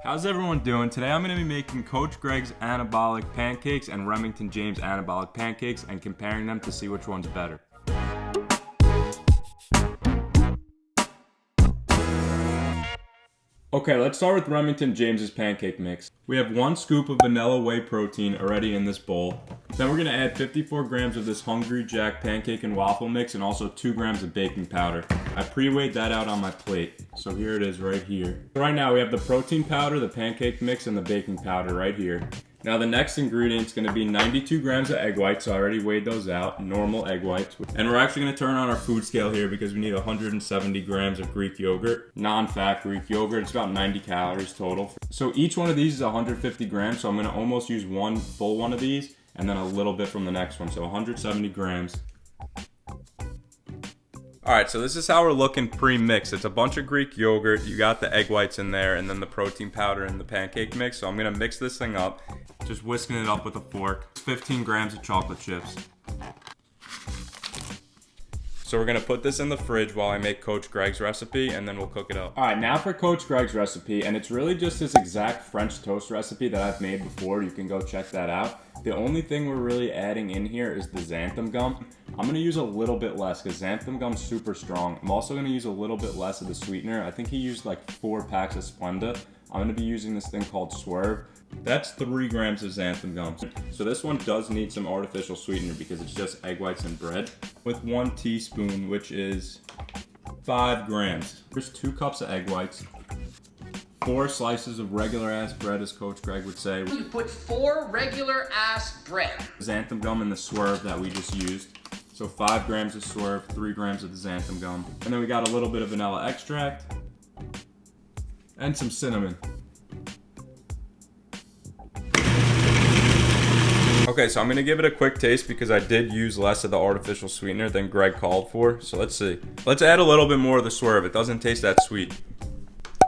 How's everyone doing? Today I'm going to be making Coach Greg's Anabolic Pancakes and Remington James Anabolic Pancakes and comparing them to see which one's better. Okay, let's start with Remington James's pancake mix. We have 1 scoop of vanilla whey protein already in this bowl. Then we're going to add 54 grams of this Hungry Jack pancake and waffle mix and also 2 grams of baking powder. I pre-weighed that out on my plate. So here it is right here. So right now we have the protein powder, the pancake mix, and the baking powder right here. Now the next ingredient is going to be 92 grams of egg whites. So I already weighed those out, normal egg whites. And we're actually going to turn on our food scale here because we need 170 grams of Greek yogurt, non-fat Greek yogurt. It's about 90 calories total. So each one of these is 150 grams. So I'm going to almost use one full one of these and then a little bit from the next one. So 170 grams. Alright, so this is how we're looking pre-mixed. It's a bunch of Greek yogurt, you got the egg whites in there, and then the protein powder and the pancake mix. So I'm going to mix this thing up, just whisking it up with a fork. 15 grams of chocolate chips. So we're going to put this in the fridge while I make Coach Greg's recipe, and then we'll cook it up. Alright, now for Coach Greg's recipe, and it's really just this exact French toast recipe that I've made before. You can go check that out. The only thing we're really adding in here is the xanthan gum. I'm going to use a little bit less because xanthan gum's super strong. I'm also going to use a little bit less of the sweetener. I think he used like 4 packs of Splenda. I'm going to be using this thing called Swerve. That's 3 grams of xanthan gum. So this one does need some artificial sweetener because it's just egg whites and bread. With 1 teaspoon, which is 5 grams. There's 2 cups of egg whites. 4 slices of regular ass bread, as Coach Greg would say. You put 4 regular ass bread. Xanthan gum and the Swerve that we just used. So 5 grams of Swerve, 3 grams of the xanthan gum. And then we got a little bit of vanilla extract. And some cinnamon. Okay, so I'm gonna give it a quick taste because I did use less of the artificial sweetener than Greg called for. So let's see. Let's add a little bit more of the Swerve. It doesn't taste that sweet.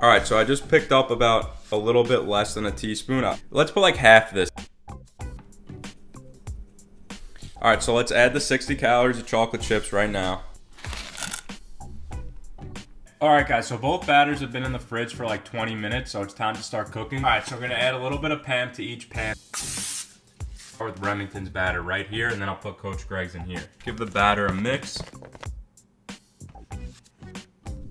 All right, so I just picked up about a little bit less than a teaspoon. Let's put like half this. All right, so let's add the 60 calories of chocolate chips right now. All right, guys, so both batters have been in the fridge for like 20 minutes, so it's time to start cooking. All right, so we're gonna add a little bit of Pam to each pan. Start with Remington's batter right here, and then I'll put Coach Greg's in here. Give the batter a mix.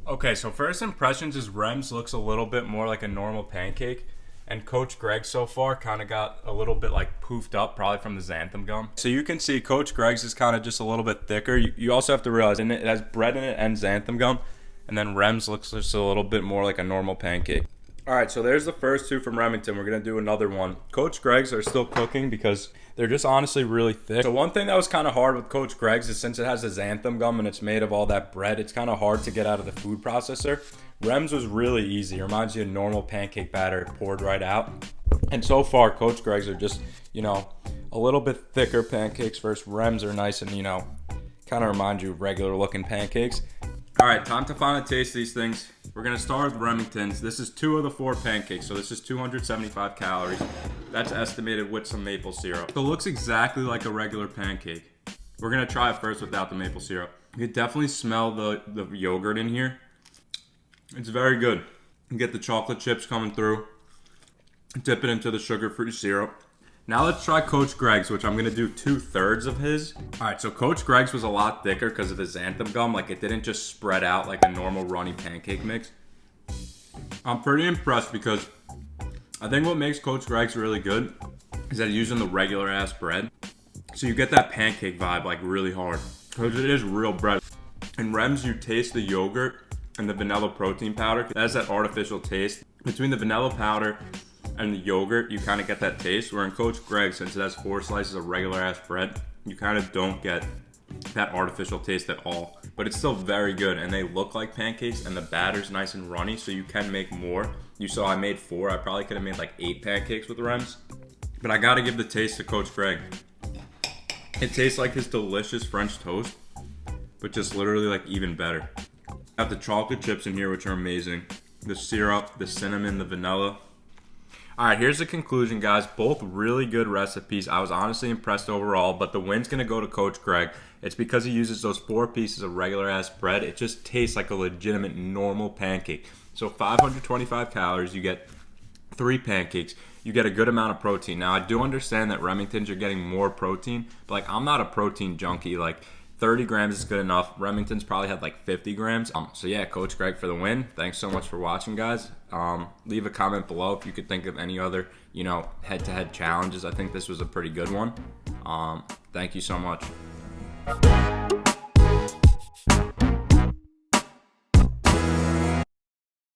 Okay, so first impressions is Rem's looks a little bit more like a normal pancake, and Coach Greg so far kind of got a little bit like poofed up, probably from the xanthan gum. So you can see Coach Greg's is kind of just a little bit thicker. You also have to realize it has bread in it and xanthan gum, and then Rem's looks just a little bit more like a normal pancake. All right, so there's the first 2 from Remington. We're gonna do another one. Coach Greg's are still cooking because they're just honestly really thick. So one thing that was kind of hard with Coach Greg's is since it has a xanthan gum and it's made of all that bread, it's kind of hard to get out of the food processor. Rem's was really easy. It reminds you of normal pancake batter poured right out. And so far, Coach Greg's are just, a little bit thicker pancakes versus Rem's are nice and, kind of remind you of regular looking pancakes. All right, time to finally taste these things. We're gonna start with Remington's. This is 2 of the 4 pancakes, so this is 275 calories. That's estimated with some maple syrup. So it looks exactly like a regular pancake. We're gonna try it first without the maple syrup. You can definitely smell the yogurt in here. It's very good. You get the chocolate chips coming through. Dip it into the sugar-free syrup. Now let's try Coach Greg's, which I'm gonna do 2/3 of his. All right, so Coach Greg's was a lot thicker because of the xanthan gum. Like it didn't just spread out like a normal runny pancake mix. I'm pretty impressed because I think what makes Coach Greg's really good is that using the regular ass bread. So you get that pancake vibe like really hard because it is real bread. In Rem's, you taste the yogurt and the vanilla protein powder. It has that artificial taste. Between the vanilla powder and the yogurt, you kind of get that taste. Where in Coach Greg's, since it has 4 slices of regular ass bread, you kind of don't get that artificial taste at all. But it's still very good, and they look like pancakes, and the batter's nice and runny, so you can make more. You saw I made 4. I probably could have made like 8 pancakes with Rem's. But I gotta give the taste to Coach Greg. It tastes like his delicious French toast, but just literally like even better. I have the chocolate chips in here, which are amazing. The syrup, the cinnamon, the vanilla. All right, here's the conclusion, guys. Both really good recipes. I was honestly impressed overall, but the win's going to go to Coach Greg. It's because he uses those 4 pieces of regular-ass bread. It just tastes like a legitimate normal pancake. So 525 calories. You get 3 pancakes, you get a good amount of protein. Now, I do understand that Remingtons are getting more protein, but like I'm not a protein junkie. Like 30 grams is good enough. Remington's probably had like 50 grams. So yeah, Coach Greg for the win. Thanks so much for watching, guys. Leave a comment below if you could think of any other, head-to-head challenges. I think this was a pretty good one. Thank you so much.